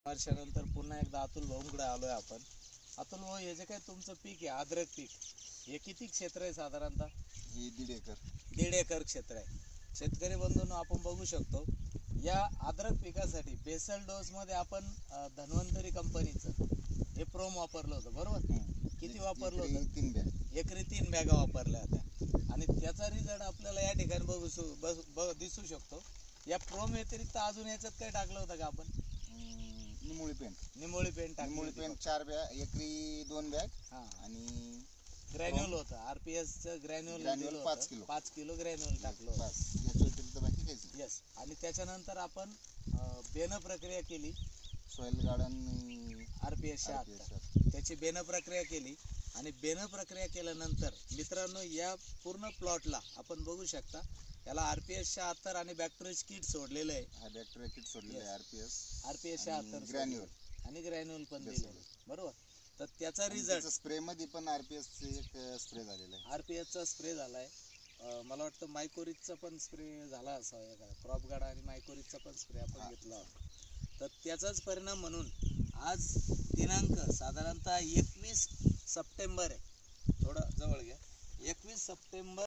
वर्षानंतर पुन्हा एकदा अतुल भाऊंकडे आलोय आपण. अतुल भाऊ, हे जे काय तुमचं पीक आहे अद्रक पीक, हे किती क्षेत्र आहे साधारणतः? ही 1.5 एकर. 1.5 एकर क्षेत्र आहे. शेतकरी बंधूंनो, आपण बघू शकतो या अद्रक पिकासाठी बेसल डोस मध्ये आपण धन्वंतरी कंपनीचं हे प्रोम वापरलं होतं, बरोबर? किती वापरलं होतं? 3 बॅग. एकरी 3 बॅगा वापरल्या होत्या आणि त्याचा रिझल्ट आपल्याला या ठिकाणी दिसू शकतो. या प्रोम व्यतिरिक्त अजून याच्यात काय टाकलं होतं का आपण? निमोळी पेंट. निमोळी पेंट टाकली निमोळी होती पेंट बघ. 4 बॅग, एकरी 2 बॅग. हा. आणि ग्रॅन्युअल होतं, आरपीएसचं ग्रॅन्युअल 5 किलो. 5 किलो ग्रॅन्युअल टाकलं होतं. बस, याच्या व्यतिरिक्त बाकी काहीच नाही. यस. आणि त्याच्यानंतर आपण बेन प्रक्रिया केली, सॉइल गार्डन आरपीएस त्याची बेन प्रक्रिया केली. आणि बेन प्रक्रिया केल्यानंतर मित्रांनो, या पूर्ण प्लॉटला आपण बघू शकता याला आरपीएस 76 आणि बॅक्टेरिया किट सोडलेलं आहे. हा बॅक्टेरिया किट सोडलेलं आहे. आरपीएस 76 ग्रॅन्युअल आणि ग्रॅन्युअल पण दिलेलं, बरोबर? तर त्याचा रिझल्ट स्प्रे मध्ये पण आरपीएस एक स्प्रे झालेला आहे. आरपीएसचा स्प्रे झालाय. मला वाटतं मायकोरिजचा पण स्प्रे झाला असावा, एखादा क्रॉप गार्ड आणि मायकोरिजचा पण स्प्रे आपण घेतला होता. तर त्याचाच परिणाम म्हणून आज दिनांक साधारणतः 21 सप्टेंबर आहे. थोडं जवळ घ्या. 21 सप्टेंबर